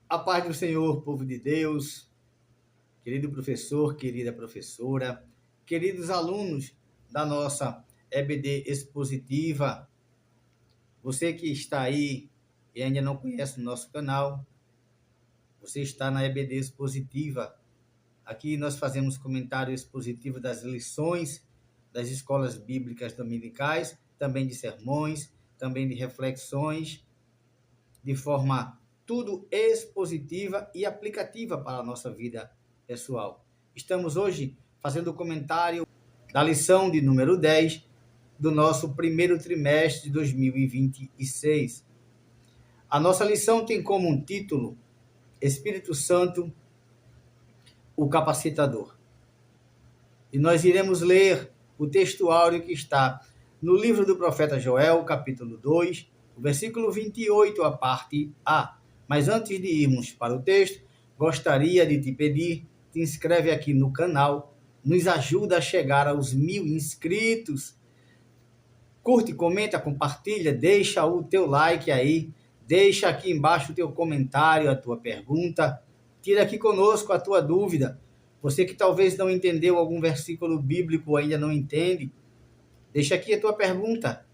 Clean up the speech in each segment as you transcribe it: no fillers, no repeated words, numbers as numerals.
A paz do Senhor, povo de Deus, querido professor, querida professora, queridos alunos da nossa EBD Expositiva, você que está aí e ainda não conhece o nosso canal, você está na EBD Expositiva. Aqui nós fazemos comentário expositivo das lições das escolas bíblicas dominicais, também de sermões, também de reflexões, de forma tudo expositiva e aplicativa para a nossa vida pessoal. Estamos hoje fazendo o comentário da lição de número 10 do nosso primeiro trimestre de 2026. A nossa lição tem como um título Espírito Santo, o Capacitador. E nós iremos ler o texto áureo que está no livro do profeta Joel, capítulo 2, o versículo 28, a parte A. Mas antes de irmos para o texto, gostaria de te pedir, te inscreve aqui no canal, nos ajuda a chegar aos 1000 inscritos. Curte, comenta, compartilha, deixa o teu like aí, deixa aqui embaixo o teu comentário, a tua pergunta, tira aqui conosco a tua dúvida. Você que talvez não entendeu algum versículo bíblico, ainda não entende, deixa aqui a tua pergunta.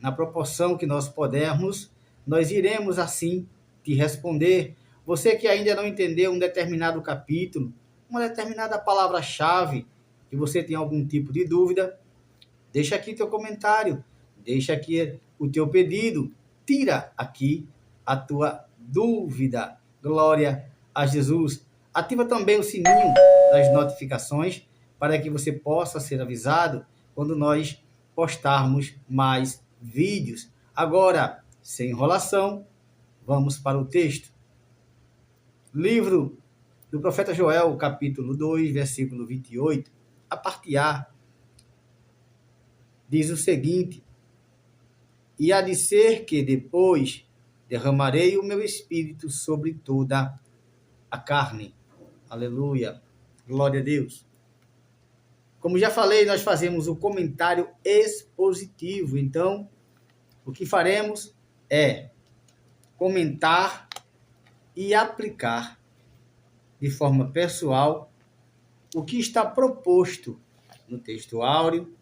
Na proporção que nós pudermos, nós iremos assim te responder. Você que ainda não entendeu um determinado capítulo, uma determinada palavra-chave, que você tem algum tipo de dúvida, deixa aqui teu comentário, deixa aqui o teu pedido, tira aqui a tua dúvida. Glória a Jesus. Ativa também o sininho das notificações para que você possa ser avisado quando nós postarmos mais vídeos. Agora, sem enrolação, vamos para o texto. Livro do profeta Joel, capítulo 2, versículo 28, a parte A, diz o seguinte: E há de ser que depois derramarei o meu espírito sobre toda a carne. Aleluia. Glória a Deus. Como já falei, nós fazemos o comentário expositivo. Então, o que faremos é comentar e aplicar de forma pessoal o que está proposto no texto áureo,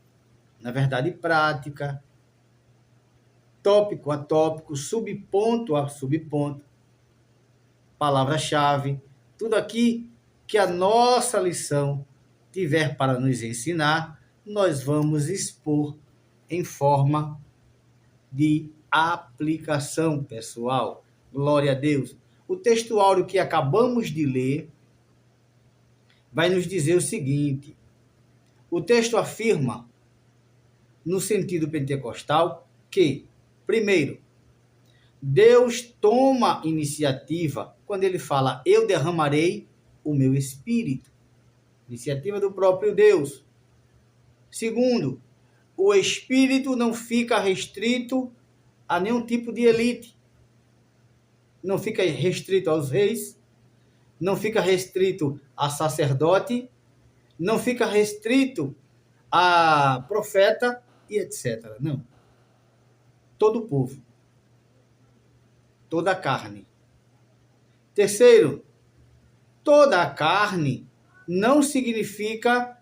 na verdade prática, tópico a tópico, subponto a subponto, palavra-chave, tudo aqui que a nossa lição tiver para nos ensinar, nós vamos expor em forma de aplicação pessoal. Glória a Deus. O texto áureo que acabamos de ler vai nos dizer o seguinte: o texto afirma, no sentido pentecostal, que, primeiro, Deus toma iniciativa quando ele fala, eu derramarei o meu espírito. Iniciativa do próprio Deus. Segundo, o espírito não fica restrito a nenhum tipo de elite. Não fica restrito aos reis, não fica restrito a sacerdote, não fica restrito a profeta e etc. Não. Todo o povo. Toda a carne. Terceiro, toda a carne não significa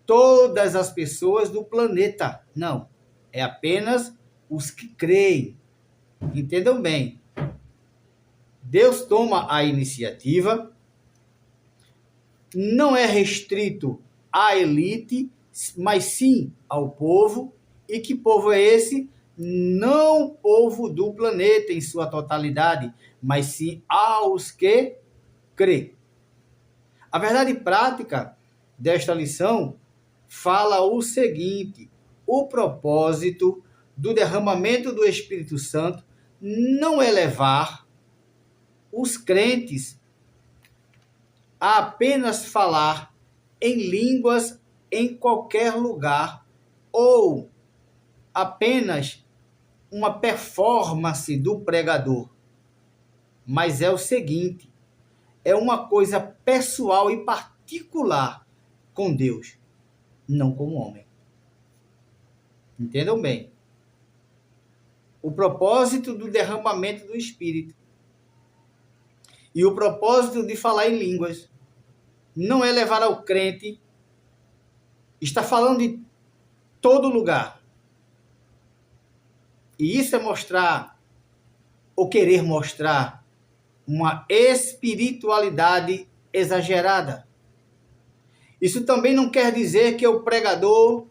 todas as pessoas do planeta. Não. É apenas os que creem. Entendam bem. Deus toma a iniciativa, não é restrito à elite, mas sim ao povo. E que povo é esse? Não o povo do planeta em sua totalidade, mas sim aos que crê. A verdade prática desta lição fala o seguinte: o propósito do derramamento do Espírito Santo não é levar os crentes a apenas falar em línguas em qualquer lugar ou apenas uma performance do pregador. Mas é o seguinte, é uma coisa pessoal e particular com Deus, não com o homem. Entendam bem. O propósito do derramamento do Espírito E o propósito de falar em línguas não é levar ao crente, está falando de todo lugar. E isso é mostrar, ou querer mostrar, uma espiritualidade exagerada. Isso também não quer dizer que o pregador,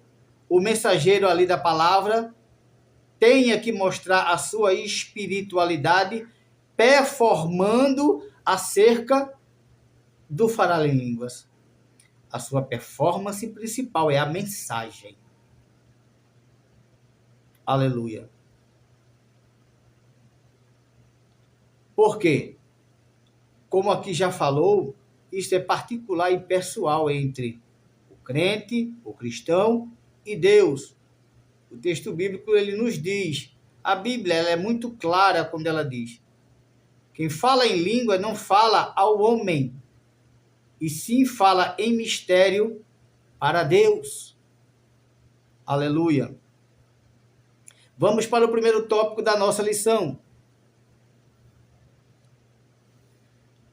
o mensageiro ali da palavra, tenha que mostrar a sua espiritualidade performando acerca do falar em línguas. A sua performance principal é a mensagem. Aleluia. Por quê? Como aqui já falou, isso é particular e pessoal entre o crente, o cristão e Deus. O texto bíblico ele nos diz, a Bíblia ela é muito clara quando ela diz, quem fala em língua não fala ao homem, e sim fala em mistério para Deus. Aleluia. Vamos para o primeiro tópico da nossa lição.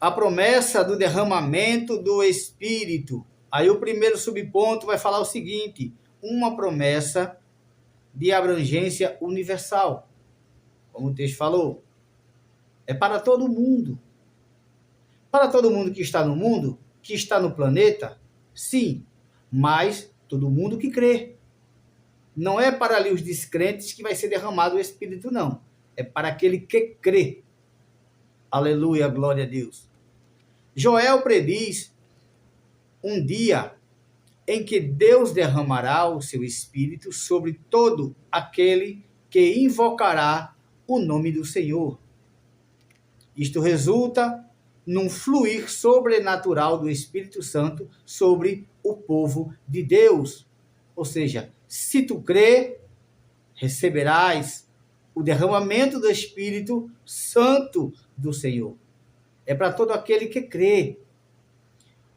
A promessa do derramamento do Espírito. Aí o primeiro subponto vai falar o seguinte, uma promessa de abrangência universal. Como o texto falou, é para todo mundo. Para todo mundo que está no mundo, que está no planeta, sim, mas todo mundo que crê. Não é para ali os descrentes que vai ser derramado o Espírito, não. É para aquele que crê. Aleluia, glória a Deus. Joel prediz um dia em que Deus derramará o seu Espírito sobre todo aquele que invocará o nome do Senhor. Isto resulta num fluir sobrenatural do Espírito Santo sobre o povo de Deus. Ou seja, se tu crê, receberás o derramamento do Espírito Santo do Senhor. É para todo aquele que crê.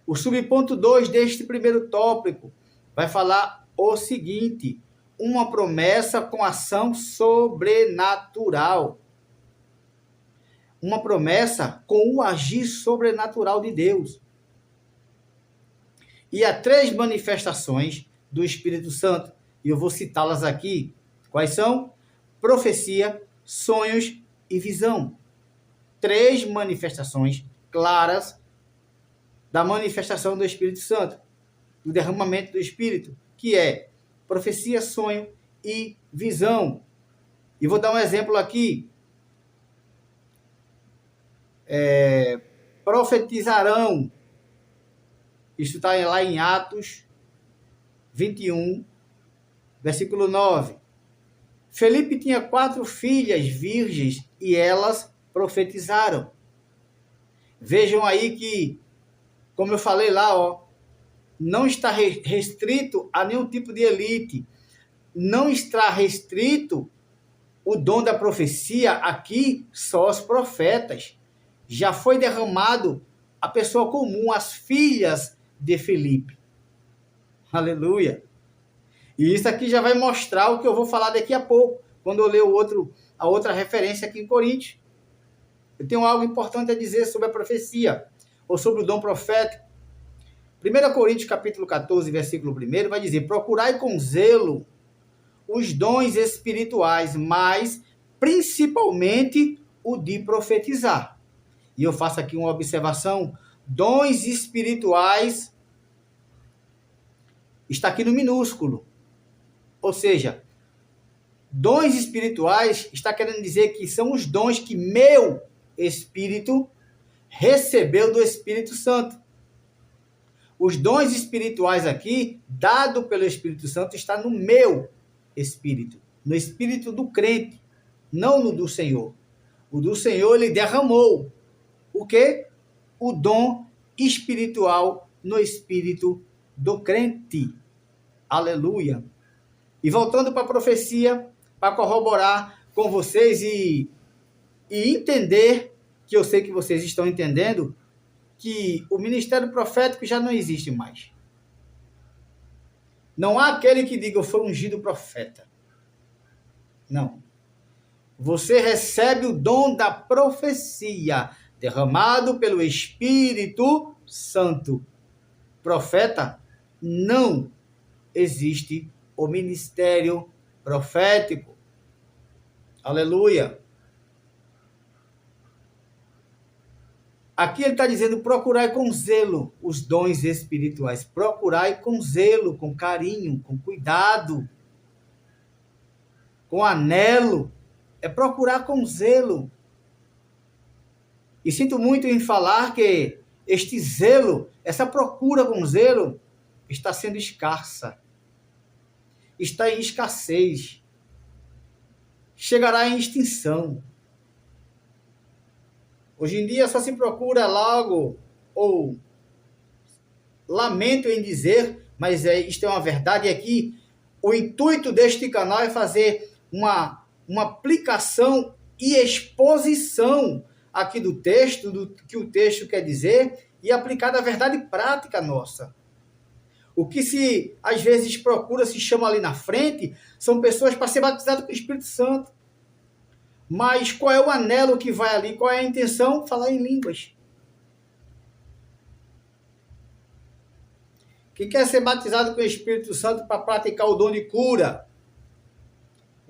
O subponto 2 deste primeiro tópico vai falar o seguinte, uma promessa com ação sobrenatural. Uma promessa com o agir sobrenatural de Deus. E há 3 manifestações do Espírito Santo, e eu vou citá-las aqui. Quais são? Profecia, sonhos e visão. 3 manifestações claras da manifestação do Espírito Santo, do derramamento do Espírito, que é profecia, sonho e visão. E vou dar um exemplo aqui. Profetizarão. Isso está lá em Atos 21, versículo 9. Felipe tinha 4 filhas virgens e elas profetizaram. Vejam aí que, como eu falei lá, não está restrito a nenhum tipo de elite. Não está restrito o dom da profecia aqui só aos profetas. Já foi derramado a pessoa comum, as filhas de Felipe. Aleluia. E isso aqui já vai mostrar o que eu vou falar daqui a pouco, quando eu ler a outra referência aqui em Coríntios. Eu tenho algo importante a dizer sobre a profecia, ou sobre o dom profético. 1 Coríntios capítulo 14, versículo 1, vai dizer, procurai com zelo os dons espirituais, mas principalmente o de profetizar. E eu faço aqui uma observação, dons espirituais está aqui no minúsculo. Ou seja, dons espirituais está querendo dizer que são os dons que meu espírito recebeu do Espírito Santo. Os dons espirituais aqui, dado pelo Espírito Santo, está no meu espírito, no espírito do crente, não no do Senhor. O do Senhor, ele derramou o quê? O dom espiritual no espírito do crente. Aleluia. E voltando para a profecia, para corroborar com vocês e entender, que eu sei que vocês estão entendendo, que o ministério profético já não existe mais. Não há aquele que diga, eu fui ungido profeta. Não. Você recebe o dom da profecia, derramado pelo Espírito Santo. Profeta, não existe o ministério profético. Aleluia. Aqui ele está dizendo, procurai com zelo os dons espirituais. Procurai com zelo, com carinho, com cuidado, com anelo. É procurar com zelo. E sinto muito em falar que este zelo, essa procura com zelo, está sendo escassa. Está em escassez. Chegará em extinção. Hoje em dia só se procura logo, ou lamento em dizer, mas isto é uma verdade aqui. O intuito deste canal é fazer uma aplicação e exposição aqui do texto, do que o texto quer dizer, e aplicar a verdade prática nossa. O que se às vezes procura, se chama ali na frente, são pessoas para ser batizadas com o Espírito Santo. Mas qual é o anelo que vai ali? Qual é a intenção? Falar em línguas. Quem quer ser batizado com o Espírito Santo para praticar o dom de cura?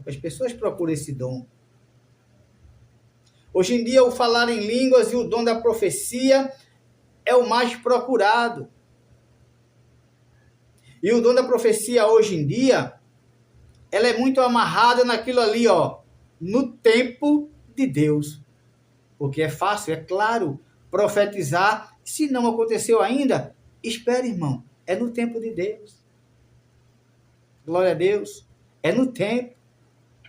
As pessoas procuram esse dom. Hoje em dia, o falar em línguas e o dom da profecia é o mais procurado. E o dom da profecia hoje em dia, ela é muito amarrada naquilo ali, ó, no tempo de Deus. Porque é fácil, é claro, profetizar. Se não aconteceu ainda, espere, irmão. É no tempo de Deus. Glória a Deus. É no tempo.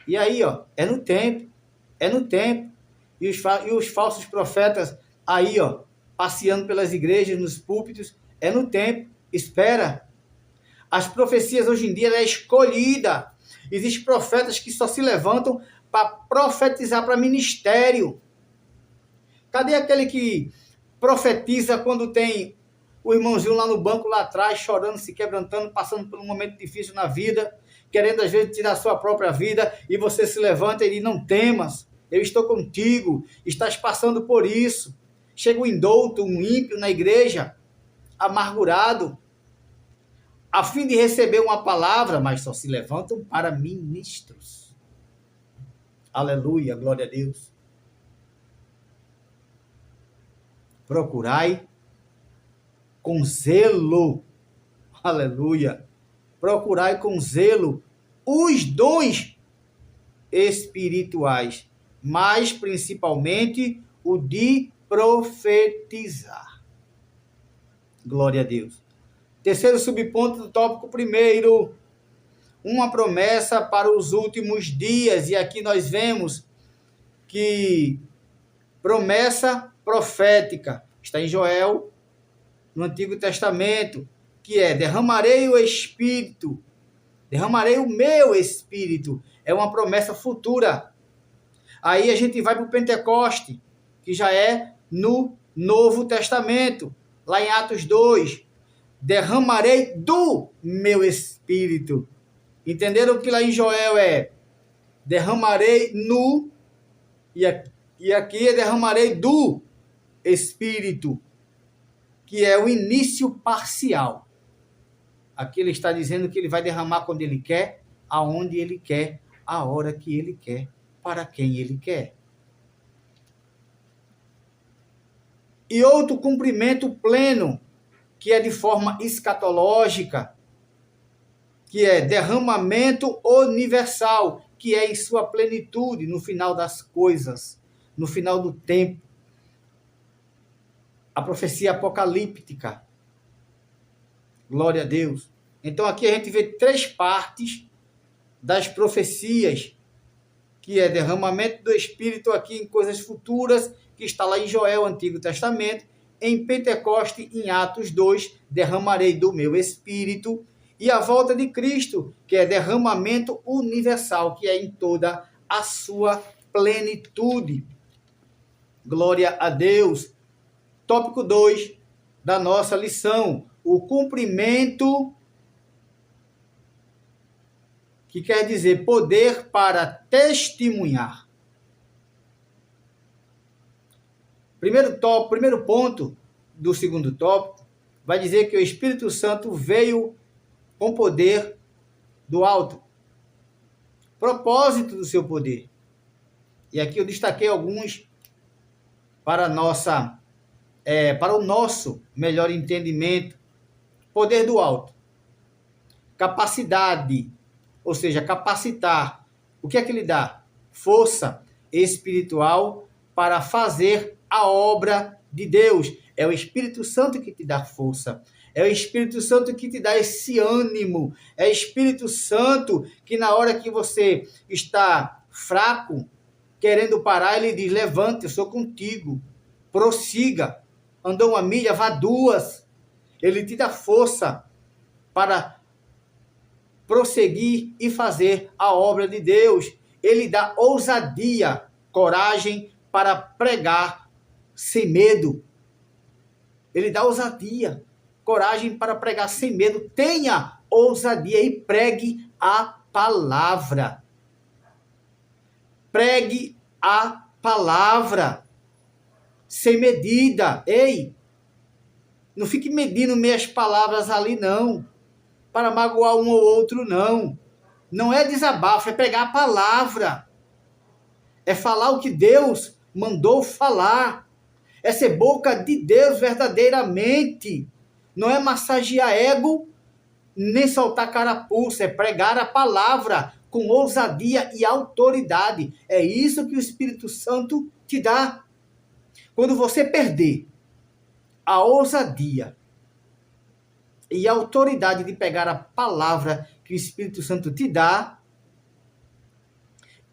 E aí, ó, é no tempo. É no tempo. E os falsos profetas aí, ó, passeando pelas igrejas, nos púlpitos. É no tempo. Espera. As profecias hoje em dia, ela é escolhida. Existem profetas que só se levantam para profetizar para ministério. Cadê aquele que profetiza quando tem o irmãozinho lá no banco, lá atrás, chorando, se quebrantando, passando por um momento difícil na vida, querendo às vezes tirar a sua própria vida, e você se levanta e diz, não temas, eu estou contigo, estás passando por isso. Chega um indouto, um ímpio na igreja, amargurado, a fim de receber uma palavra, mas só se levantam para ministros. Aleluia, glória a Deus. Procurai com zelo, aleluia, procurai com zelo os dons espirituais, mas principalmente o de profetizar. Glória a Deus. Terceiro subponto do tópico primeiro, uma promessa para os últimos dias. E aqui nós vemos que promessa profética está em Joel, no Antigo Testamento, que é derramarei o Espírito, derramarei o meu Espírito. É uma promessa futura. Aí a gente vai para o Pentecoste, que já é no Novo Testamento, lá em Atos 2. Derramarei do meu Espírito. Entenderam que lá em Joel é derramarei no, e aqui é derramarei do Espírito, que é o início parcial. Aqui ele está dizendo que ele vai derramar quando ele quer, aonde ele quer, a hora que ele quer, para quem ele quer. E outro cumprimento pleno, que é de forma escatológica, que é derramamento universal, que é em sua plenitude, no final das coisas, no final do tempo. A profecia apocalíptica. Glória a Deus. Então aqui a gente vê 3 partes das profecias, que é derramamento do Espírito aqui em coisas futuras, que está lá em Joel, Antigo Testamento, em Pentecoste, em Atos 2, derramarei do meu Espírito, e a volta de Cristo, que é derramamento universal, que é em toda a sua plenitude. Glória a Deus. Tópico 2 da nossa lição, o cumprimento, que quer dizer poder para testemunhar. Primeiro ponto do segundo tópico vai dizer que o Espírito Santo veio com poder do alto. Propósito do seu poder. E aqui eu destaquei alguns para o nosso melhor entendimento. Poder do alto. Capacidade, ou seja, capacitar. O que é que ele dá? Força espiritual para fazer a obra de Deus. É o Espírito Santo que te dá força. É o Espírito Santo que te dá esse ânimo. É o Espírito Santo que na hora que você está fraco, querendo parar, ele diz, levante, eu sou contigo. Prossiga. Andou 1 milha, vá 2. Ele te dá força para prosseguir e fazer a obra de Deus. Ele dá ousadia, coragem para pregar sem medo. Ele dá ousadia, coragem para pregar sem medo. Tenha ousadia e pregue a palavra. Pregue a palavra. Sem medida. Ei, não fique medindo meias palavras ali, não. Para magoar um ou outro, não. Não é desabafo, é pregar a palavra. É falar o que Deus mandou falar. É ser boca de Deus verdadeiramente. Não é massagear ego, nem soltar carapuça. É pregar a palavra com ousadia e autoridade. É isso que o Espírito Santo te dá. Quando você perder a ousadia e a autoridade de pegar a palavra que o Espírito Santo te dá,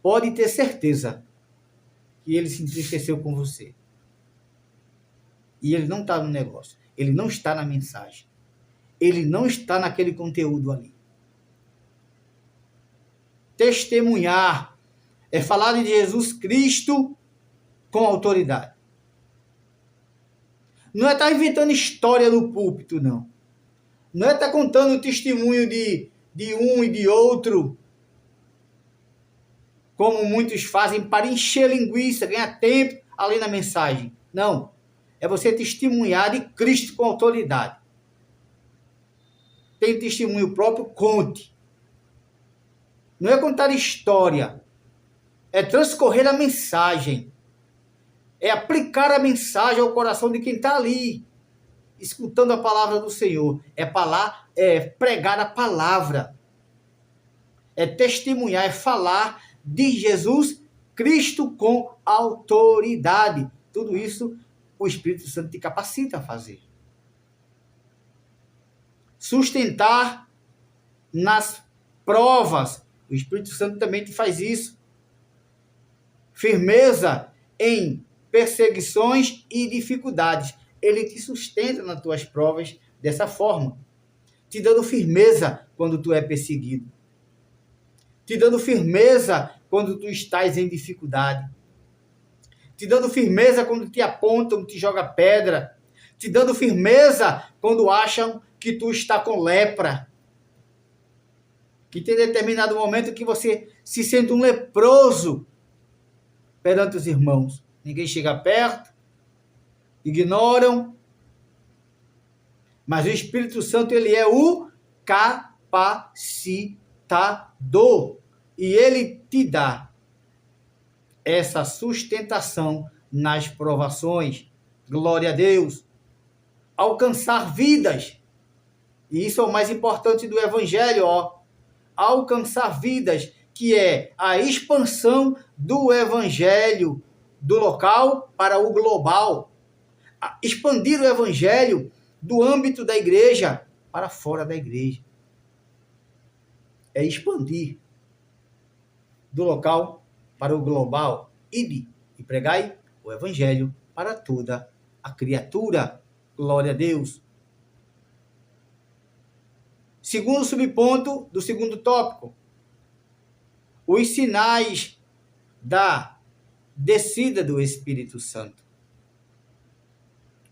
pode ter certeza que ele se entristeceu com você. E ele não está no negócio. Ele não está na mensagem. Ele não está naquele conteúdo ali. Testemunhar é falar de Jesus Cristo com autoridade. Não é estar inventando história no púlpito, não. Não é estar contando o testemunho de um e de outro, como muitos fazem para encher linguiça, ganhar tempo ali na mensagem. Não. É você testemunhar de Cristo com autoridade. Tem testemunho próprio, conte. Não é contar história. É transcorrer a mensagem. É aplicar a mensagem ao coração de quem está ali, escutando a palavra do Senhor. É pregar a palavra. É testemunhar, é falar de Jesus Cristo com autoridade. Tudo isso o Espírito Santo te capacita a fazer. Sustentar nas provas. O Espírito Santo também te faz isso. Firmeza em perseguições e dificuldades. Ele te sustenta nas tuas provas dessa forma. Te dando firmeza quando tu é perseguido. Te dando firmeza quando tu estás em dificuldade. Te dando firmeza quando te apontam, te joga pedra. Te dando firmeza quando acham que tu está com lepra. Que tem determinado momento que você se sente um leproso perante os irmãos. Ninguém chega perto, ignoram. Mas o Espírito Santo, ele é o capacitador. E ele te dá essa sustentação nas provações. Glória a Deus. Alcançar vidas. E isso é o mais importante do Evangelho, ó. Alcançar vidas, que é a expansão do Evangelho do local para o global. Expandir o Evangelho do âmbito da igreja para fora da igreja. É expandir do local para o global. Ide e pregai o Evangelho para toda a criatura. Glória a Deus. Segundo subponto do segundo tópico. Os sinais da descida do Espírito Santo.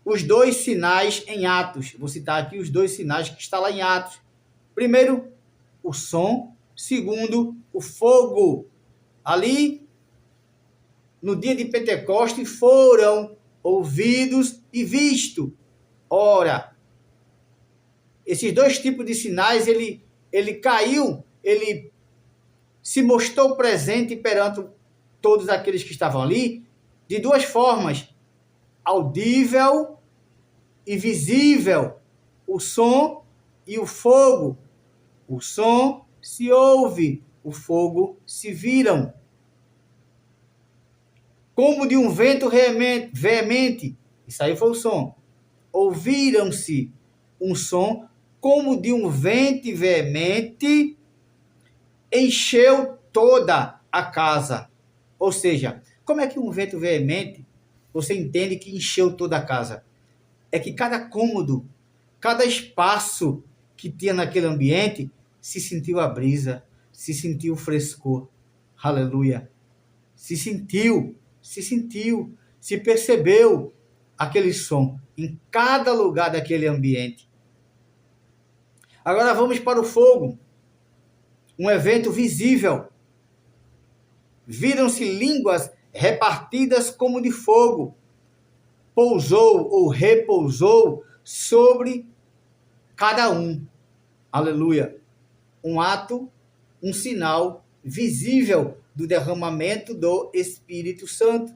Os 2 sinais em Atos. Vou citar aqui os 2 sinais que estão lá em Atos. Primeiro, o som. Segundo, o fogo. Ali, no dia de Pentecostes, foram ouvidos e visto. Ora, esses dois tipos de sinais, ele caiu, ele se mostrou presente perante todos aqueles que estavam ali, de duas formas, audível e visível, o som e o fogo. O som se ouve, o fogo se viram. Como de um vento veemente, isso aí foi o som. Ouviram-se um som como de um vento veemente, encheu toda a casa. Ou seja, como é que um vento veemente, você entende que encheu toda a casa? É que cada cômodo, cada espaço que tinha naquele ambiente, se sentiu a brisa, se sentiu o frescor. Aleluia. Se percebeu aquele som em cada lugar daquele ambiente. Agora vamos para o fogo. Um evento visível. Viram-se línguas repartidas como de fogo. Pousou ou repousou sobre cada um. Aleluia. Um ato, um sinal visível do derramamento do Espírito Santo.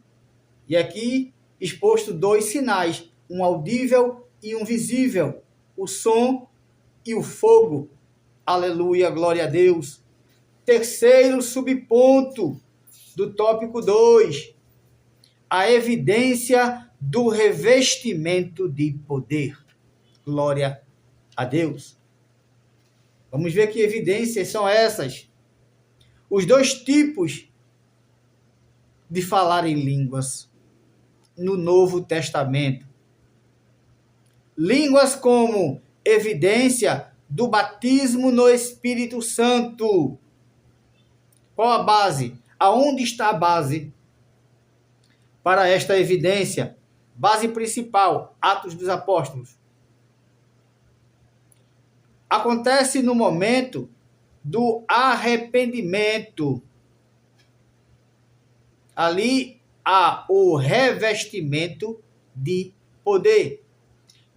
E aqui exposto dois sinais, um audível e um visível, o som e o fogo. Aleluia, glória a Deus. Terceiro subponto do tópico 2, a evidência do revestimento de poder. Glória a Deus. Vamos ver que evidências são essas. Os dois tipos de falar em línguas no Novo Testamento. Línguas como evidência do batismo no Espírito Santo. Qual a base? Aonde está a base para esta evidência? Base principal, Atos dos Apóstolos. Acontece no momento do arrependimento. Ali há o revestimento de poder.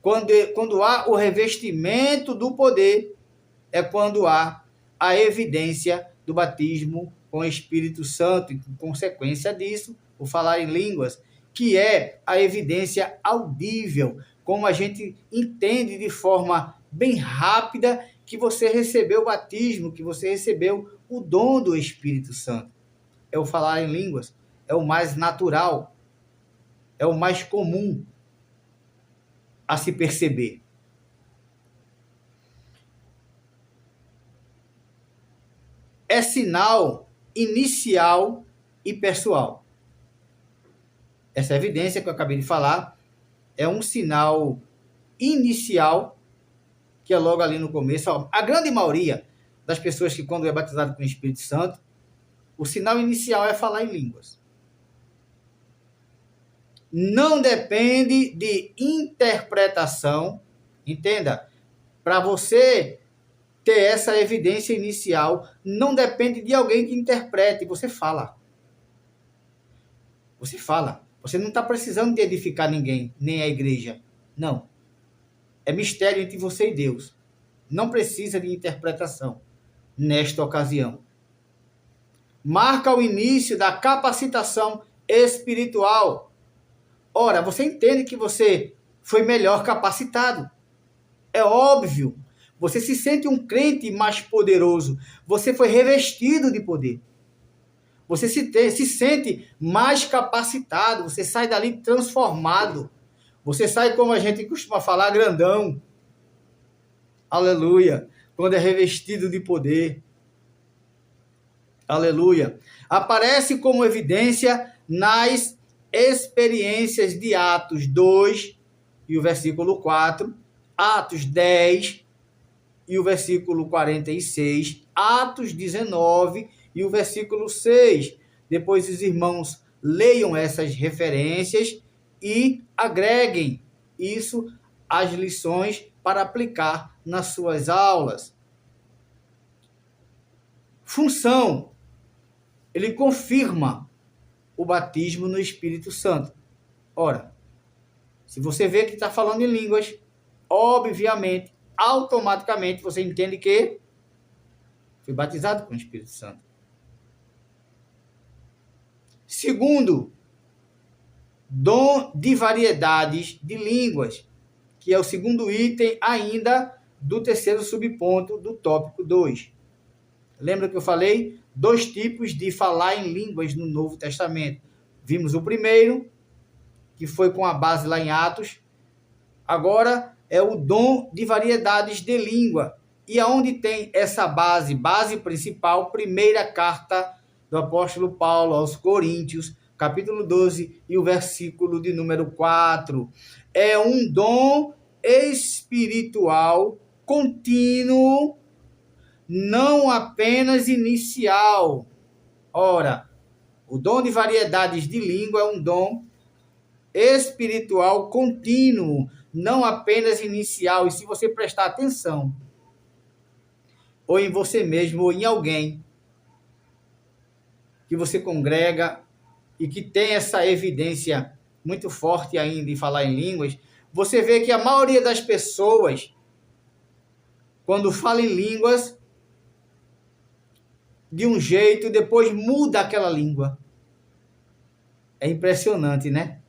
Quando há o revestimento do poder, é quando há a evidência do batismo com o Espírito Santo, e, com consequência disso, o falar em línguas, que é a evidência audível, como a gente entende de forma bem rápida que você recebeu o batismo, que você recebeu o dom do Espírito Santo. É o falar em línguas, é o mais natural, é o mais comum a se perceber. É sinal inicial e pessoal. Essa evidência que eu acabei de falar é um sinal inicial, que é logo ali no começo. A grande maioria das pessoas que, quando é batizado com o Espírito Santo, o sinal inicial é falar em línguas. Não depende de interpretação, entenda, para você ter essa evidência inicial, não depende de alguém que interprete, você fala. Você fala. Você não está precisando de edificar ninguém, nem a igreja. Não. É mistério entre você e Deus. Não precisa de interpretação nesta ocasião. Marca o início da capacitação espiritual. Ora, você entende que você foi melhor capacitado. É óbvio. Você se sente um crente mais poderoso. Você foi revestido de poder. Você se sente mais capacitado. Você sai dali transformado. Você sai, como a gente costuma falar, grandão. Aleluia. Quando é revestido de poder. Aleluia. Aparece como evidência nas experiências de Atos 2 e o versículo 4, Atos 10 e o versículo 46, Atos 19 e o versículo 6. Depois os irmãos leiam essas referências e agreguem isso às lições para aplicar nas suas aulas. Função. Ele confirma o batismo no Espírito Santo. Ora, Se você vê que está falando em línguas, obviamente, automaticamente, você entende que foi batizado com o Espírito Santo. Segundo, dom de variedades de línguas, que é o segundo item ainda do terceiro subponto do tópico 2. Lembra que eu falei? 2 tipos de falar em línguas no Novo Testamento. Vimos o primeiro, que foi com a base lá em Atos. Agora é o dom de variedades de língua. E aonde tem essa base principal, primeira carta do apóstolo Paulo aos Coríntios, capítulo 12 e o versículo de número 4. É um dom espiritual contínuo, não apenas inicial. Ora, o dom de variedades de língua é um dom espiritual contínuo, não apenas inicial. E se você prestar atenção, ou em você mesmo, ou em alguém que você congrega e que tem essa evidência muito forte ainda em falar em línguas, você vê que a maioria das pessoas, quando fala em línguas, de um jeito, depois muda aquela língua. É impressionante, né?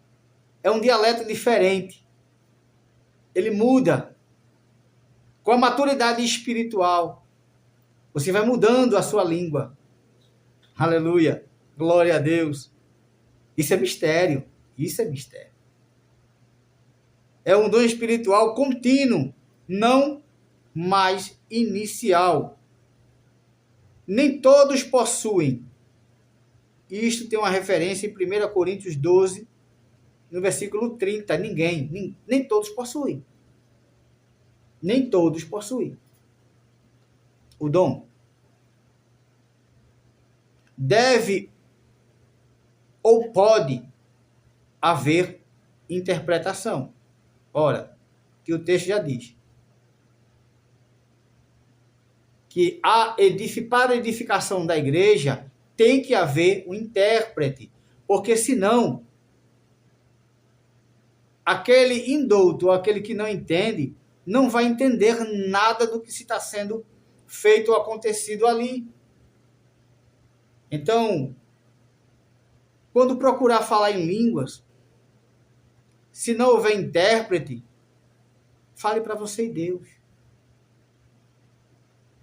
É um dialeto diferente. Ele muda. Com a maturidade espiritual, você vai mudando a sua língua. Aleluia. Glória a Deus. Isso é mistério. Isso é mistério. É um dom espiritual contínuo, não mais inicial. Nem todos possuem. Isto tem uma referência em 1 Coríntios 12, no versículo 30. Nem todos possuem. Nem todos possuem o dom. Deve ou pode haver interpretação. Ora, que o texto já diz que para a edificação da igreja tem que haver um intérprete, porque senão aquele indouto, aquele que não entende, não vai entender nada do que está sendo feito ou acontecido ali. Então, quando procurar falar em línguas, se não houver intérprete, fale para você e Deus.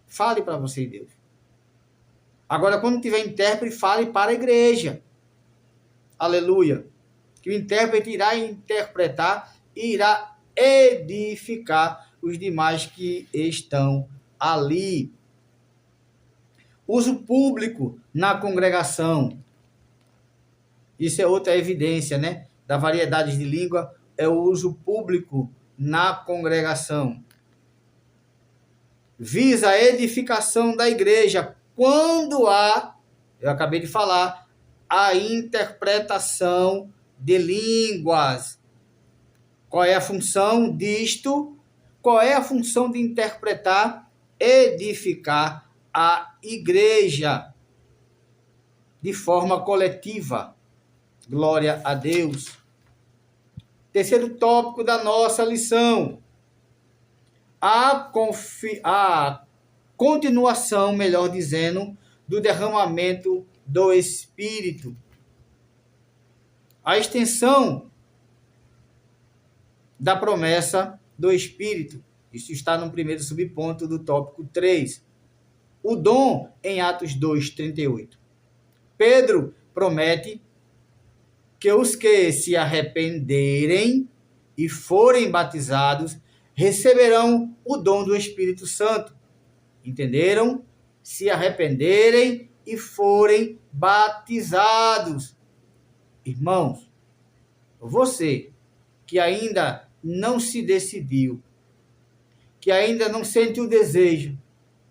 Fale para você e Deus. Agora, quando tiver intérprete, fale para a igreja. Aleluia. Que o intérprete irá interpretar e irá edificar os demais que estão ali. Uso público na congregação. Isso é outra evidência, né? Da variedade de língua, é o uso público na congregação. Visa a edificação da igreja quando eu acabei de falar, a interpretação de línguas. Qual é a função disto? Qual é a função de interpretar? Edificar a igreja de forma coletiva. Glória a Deus. Terceiro tópico da nossa lição. A continuação, melhor dizendo, do derramamento do Espírito. A extensão da promessa do Espírito. Isso está no primeiro subponto do tópico 3. O dom em Atos 2:38. Pedro promete que os que se arrependerem e forem batizados receberão o dom do Espírito Santo. Entenderam? Se arrependerem e forem batizados. Irmãos, você que ainda não se decidiu, que ainda não sente o desejo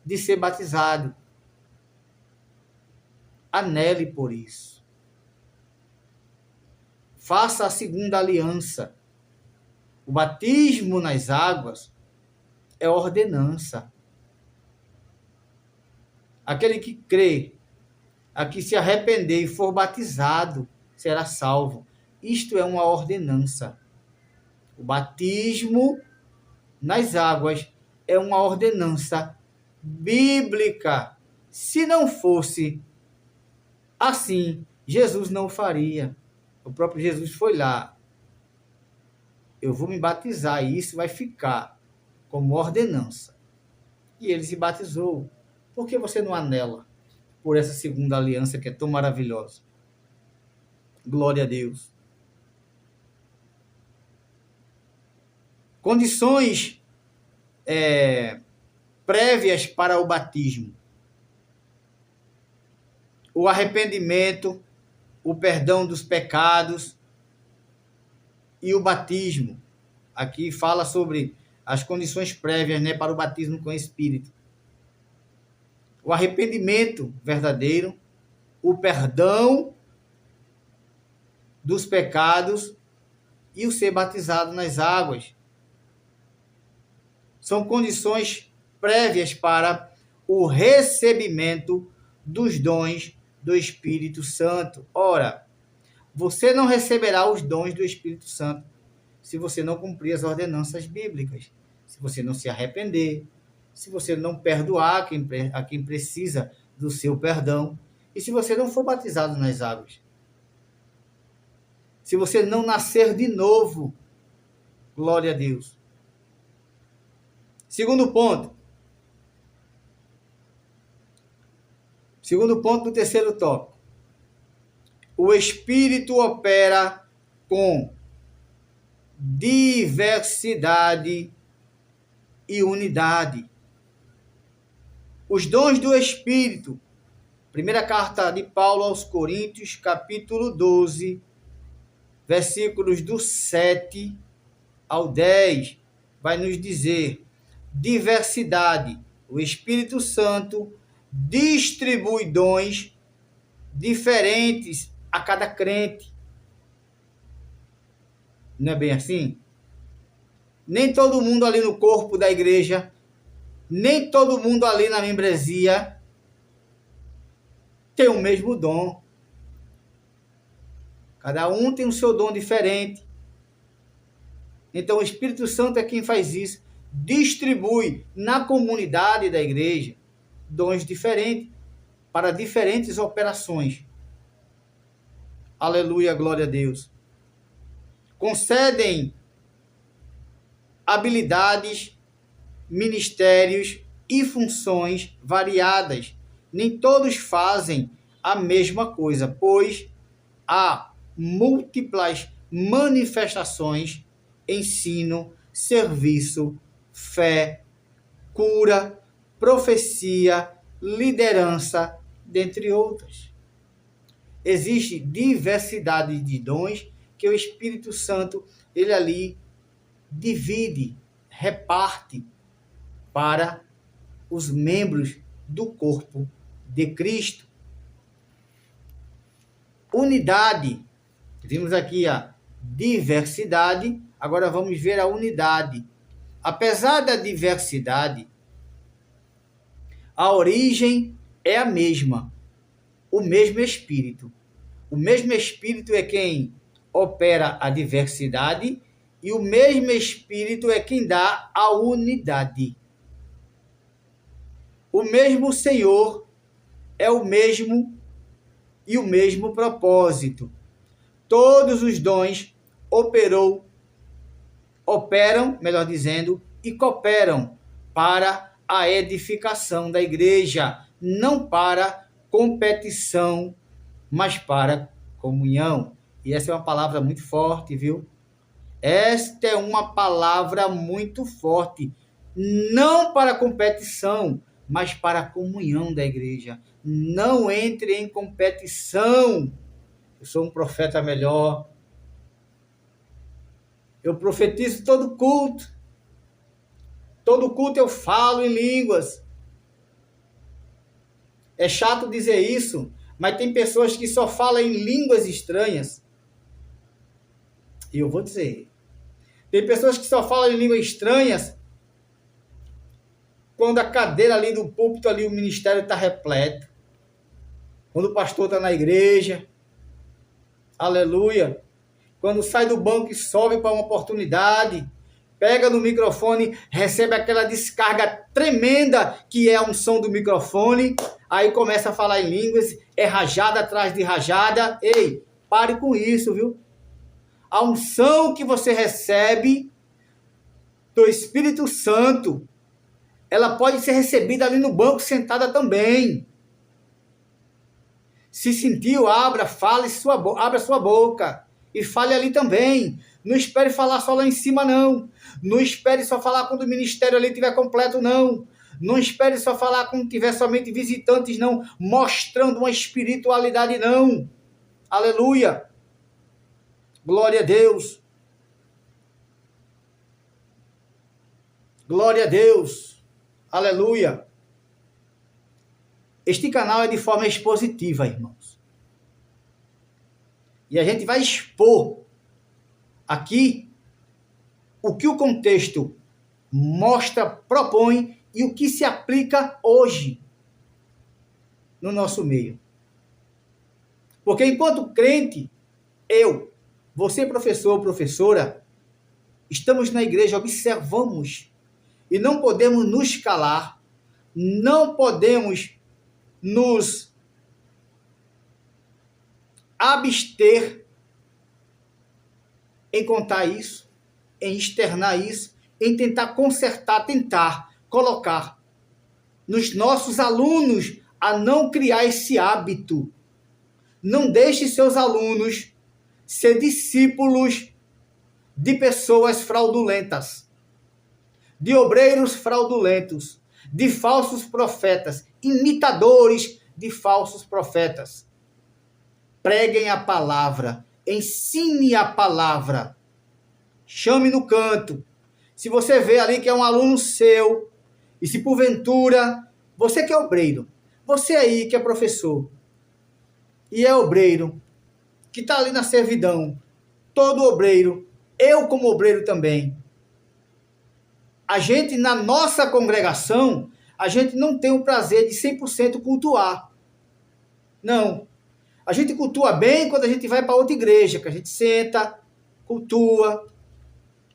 de ser batizado, anele por isso. Faça a segunda aliança. O batismo nas águas é ordenança. Aquele que crê, a que se arrepender e for batizado, será salvo. Isto é uma ordenança. O batismo nas águas é uma ordenança bíblica. Se não fosse assim, Jesus não o faria. O próprio Jesus foi lá. Eu vou me batizar e isso vai ficar como ordenança. E ele se batizou. Por que você não anela por essa segunda aliança que é tão maravilhosa? Glória a Deus. Condições prévias para o batismo: o arrependimento, o perdão dos pecados e o batismo. Aqui fala sobre as condições prévias, né, para o batismo com o Espírito. O arrependimento verdadeiro, o perdão dos pecados e o ser batizado nas águas. São condições prévias para o recebimento dos dons do Espírito Santo. Ora, você não receberá os dons do Espírito Santo se você não cumprir as ordenanças bíblicas, se você não se arrepender, se você não perdoar a quem precisa do seu perdão, e se você não for batizado nas águas. Se você não nascer de novo, glória a Deus. Segundo ponto do terceiro tópico. O Espírito opera com diversidade e unidade. Os dons do Espírito. Primeira carta de Paulo aos Coríntios, capítulo 12, versículos do 7 ao 10, vai nos dizer: diversidade. O Espírito Santo distribui dons diferentes a cada crente. Não é bem assim? Nem todo mundo ali no corpo da igreja, nem todo mundo ali na membresia tem o mesmo dom. Cada um tem o seu dom diferente. Então o Espírito Santo é quem faz isso. Distribui na comunidade da igreja dons diferentes para diferentes operações. Aleluia, glória a Deus. Concedem habilidades, ministérios e funções variadas. Nem todos fazem a mesma coisa, pois há múltiplas manifestações: ensino, serviço, fé, cura, profecia, liderança, dentre outras. Existe diversidade de dons que o Espírito Santo, ele ali divide, reparte para os membros do corpo de Cristo. Unidade. Vimos aqui a diversidade, agora vamos ver a unidade. Apesar da diversidade, a origem é a mesma, o mesmo Espírito. O mesmo Espírito é quem opera a diversidade e o mesmo Espírito é quem dá a unidade. O mesmo Senhor é o mesmo e o mesmo propósito. Todos os dons operam, melhor dizendo, e cooperam para a edificação da igreja, não para competição, mas para comunhão. E essa é uma palavra muito forte, viu? Esta é uma palavra muito forte. Não para competição, mas para a comunhão da igreja. Não entre em competição. Eu sou um profeta melhor. Eu profetizo todo culto. Todo culto eu falo em línguas. É chato dizer isso, mas tem pessoas que só falam em línguas estranhas. E eu vou dizer. Tem pessoas que só falam em línguas estranhas quando a cadeira ali do púlpito, ali o ministério está repleto. Quando o pastor está na igreja. Aleluia. quando sai do banco e sobe para uma oportunidade, pega no microfone, recebe aquela descarga tremenda que é a unção do microfone, aí começa a falar em línguas, é rajada atrás de rajada. Ei, pare com isso, viu? A unção que você recebe do Espírito Santo, ela pode ser recebida ali no banco sentada também. Se sentiu, abra sua boca e fale ali também. Não espere falar só lá em cima, não. Não espere só falar quando o ministério ali estiver completo, não. Não espere só falar quando tiver somente visitantes, não. Mostrando uma espiritualidade, não. Aleluia. Glória a Deus. Glória a Deus. Aleluia. Este canal é de forma expositiva, irmãos. E a gente vai expor aqui o que o contexto mostra, propõe e o que se aplica hoje no nosso meio. Porque enquanto crente, você professor ou professora, estamos na igreja, observamos e não podemos nos calar, não podemos nos abster em contar isso, em externar isso, em tentar consertar, tentar colocar nos nossos alunos a não criar esse hábito. Não deixe seus alunos ser discípulos de pessoas fraudulentas, de obreiros fraudulentos, de falsos profetas, imitadores de falsos profetas. Preguem a palavra, ensine a palavra, chame no canto. Se você vê ali que é um aluno seu, e se porventura, você que é obreiro, você aí que é professor, e é obreiro, que está ali na servidão, todo obreiro, eu como obreiro também, a gente na nossa congregação, a gente não tem o prazer de 100% cultuar. Não. A gente cultua bem quando a gente vai para outra igreja, que a gente senta, cultua.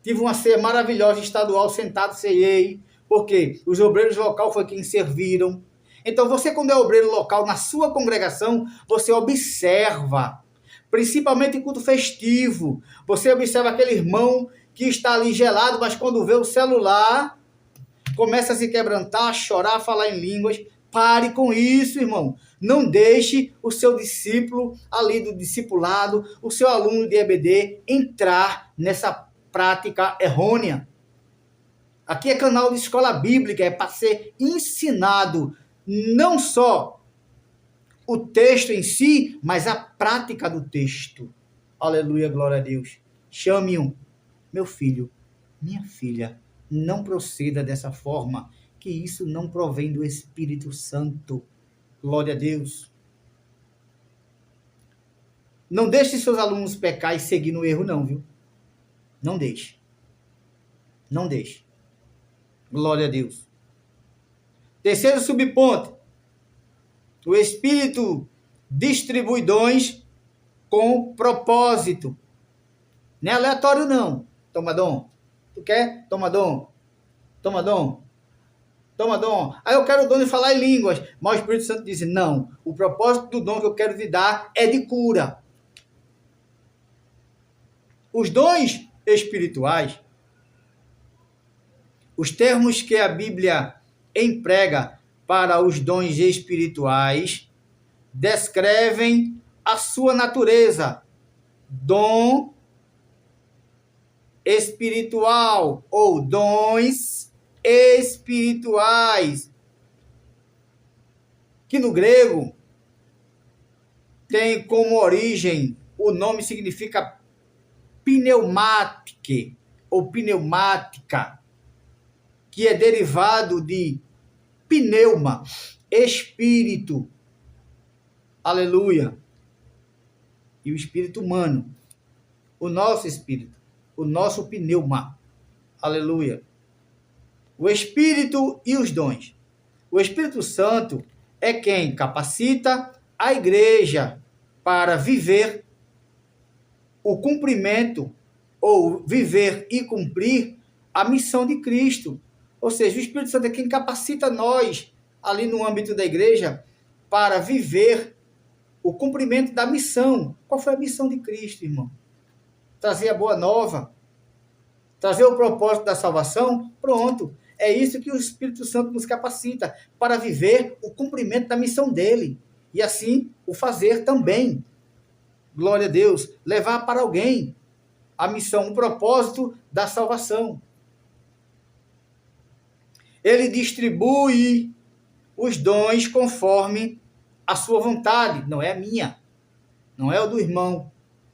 Tive uma ceia maravilhosa estadual, sentado, ceiei, porque os obreiros local foi quem serviram. Então você, quando é obreiro local na sua congregação, você observa, principalmente em culto festivo, você observa aquele irmão que está ali gelado, mas quando vê o celular, começa a se quebrantar, a chorar, a falar em línguas. Pare com isso, irmão. Não deixe o seu discípulo ali do discipulado, o seu aluno de EBD, entrar nessa prática errônea. Aqui é canal de escola bíblica, é para ser ensinado não só o texto em si, mas a prática do texto. Aleluia, glória a Deus. Chame-o, meu filho, minha filha, não proceda dessa forma, que isso não provém do Espírito Santo. Glória a Deus. Não deixe seus alunos pecar e seguir no erro, não, viu? Não deixe. Não deixe. Glória a Deus. Terceiro subponto. O Espírito distribui dons com propósito. Não é aleatório, não. Toma dom. Tu quer? Toma dom. Toma dom. Toma dom. Aí eu quero o dom de falar em línguas. Mas o Espírito Santo diz, não. O propósito do dom que eu quero te dar é de cura. Os dons espirituais, os termos que a Bíblia emprega para os dons espirituais, descrevem a sua natureza. Dom espiritual ou dons espirituais, que no grego tem como origem, o nome significa pneumática ou pneumática, que é derivado de pneuma, espírito. Aleluia. E o espírito humano, o nosso espírito, o nosso pneuma. Aleluia. O Espírito e os dons. O Espírito Santo é quem capacita a igreja para viver o cumprimento, ou viver e cumprir a missão de Cristo. Ou seja, o Espírito Santo é quem capacita nós, ali no âmbito da igreja, para viver o cumprimento da missão. Qual foi a missão de Cristo, irmão? Trazer a boa nova, trazer o propósito da salvação. Pronto. É isso que o Espírito Santo nos capacita, para viver o cumprimento da missão dele. E assim o fazer também. Glória a Deus. Levar para alguém a missão, o propósito da salvação. Ele distribui os dons conforme a sua vontade. Não é a minha. Não é o do irmão.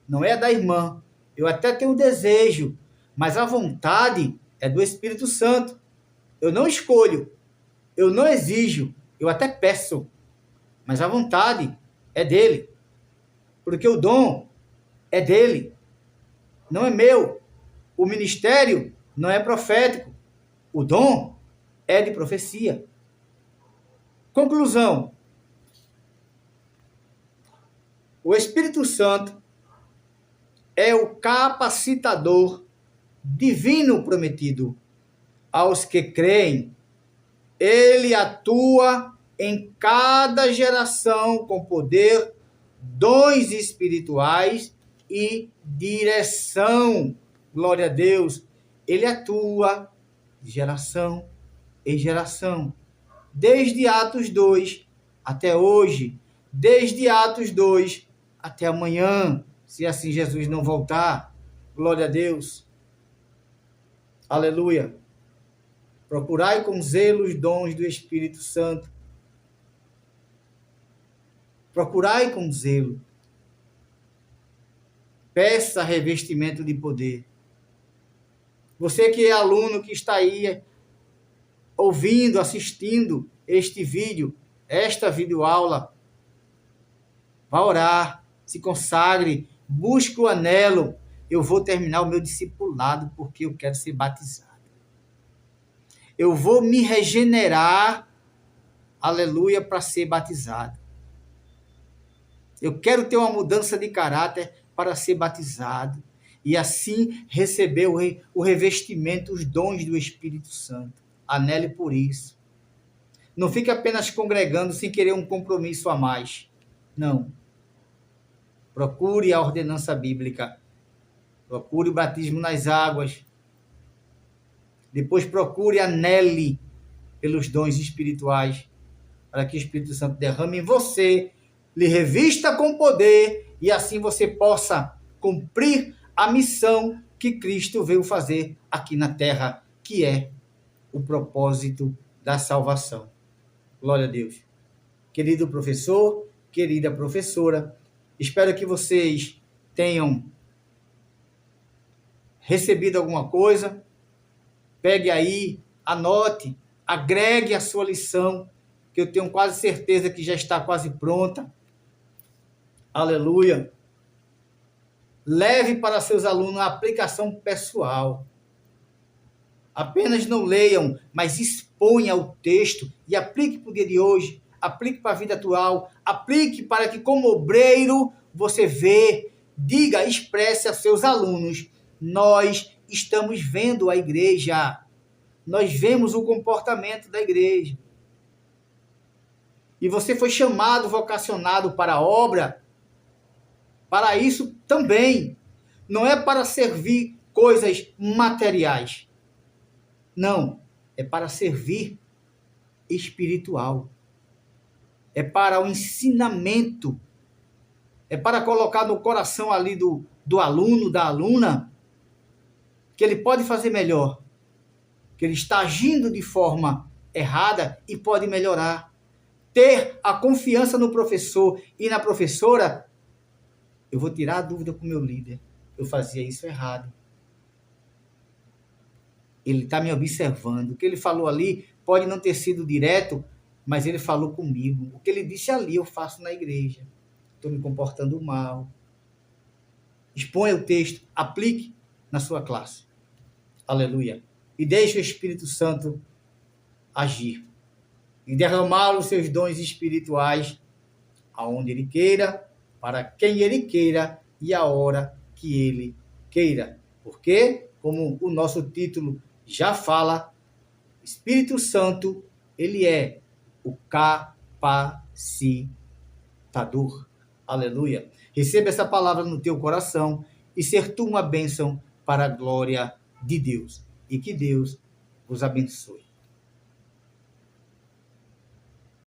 Não é a da irmã. Eu até tenho desejo, mas a vontade é do Espírito Santo. Eu não escolho. Eu não exijo. Eu até peço. Mas a vontade é dele. Porque o dom é dele. Não é meu. O ministério não é profético. O dom é de profecia. Conclusão. O Espírito Santo é o capacitador divino prometido aos que creem. Ele atua em cada geração com poder, dons espirituais e direção. Glória a Deus. Ele atua de geração em geração. Desde Atos 2 até hoje. Desde Atos 2 até amanhã, se assim Jesus não voltar. Glória a Deus. Aleluia. Procurai com zelo os dons do Espírito Santo. Procurai com zelo. Peça revestimento de poder. Você que é aluno, que está aí ouvindo, assistindo este vídeo, esta videoaula, vá orar, se consagre, busque o anelo. Eu vou terminar o meu discipulado porque eu quero ser batizado. Eu vou me regenerar, aleluia, para ser batizado. Eu quero ter uma mudança de caráter para ser batizado e assim receber o revestimento, os dons do Espírito Santo. Anele por isso. Não fique apenas congregando sem querer um compromisso a mais. Não. Procure a ordenança bíblica. Procure o batismo nas águas. Depois procure, anele pelos dons espirituais, para que o Espírito Santo derrame em você, lhe revista com poder, e assim você possa cumprir a missão que Cristo veio fazer aqui na terra, que é o propósito da salvação. Glória a Deus. Querido professor, querida professora, espero que vocês tenham recebido alguma coisa. Pegue aí, anote, agregue a sua lição, que eu tenho quase certeza que já está quase pronta. Aleluia. Leve para seus alunos a aplicação pessoal. Apenas não leiam, mas exponha o texto e aplique para o dia de hoje, aplique para a vida atual, aplique para que, como obreiro, você vê, diga, expresse a seus alunos: nós estamos vendo a igreja, nós vemos o comportamento da igreja. E você foi chamado, vocacionado para a obra, para isso também. Não é para servir coisas materiais. Não, é para servir espiritual. É para o ensinamento. É para colocar no coração ali do aluno, da aluna, que ele pode fazer melhor. Que ele está agindo de forma errada e pode melhorar. Ter a confiança no professor e na professora. Eu vou tirar a dúvida com o meu líder. Eu fazia isso errado. Ele está me observando. O que ele falou ali pode não ter sido direto, mas ele falou comigo. O que ele disse ali eu faço na igreja. Estou me comportando mal. Exponha o texto, aplique na sua classe. Aleluia. E deixe o Espírito Santo agir. E derramar os seus dons espirituais aonde ele queira, para quem ele queira e a hora que Ele queira. Porque, como o nosso título já fala, Espírito Santo, Ele é o capacitador. Aleluia. Receba essa palavra no teu coração e ser tu uma bênção para a glória de Deus. E que Deus vos abençoe.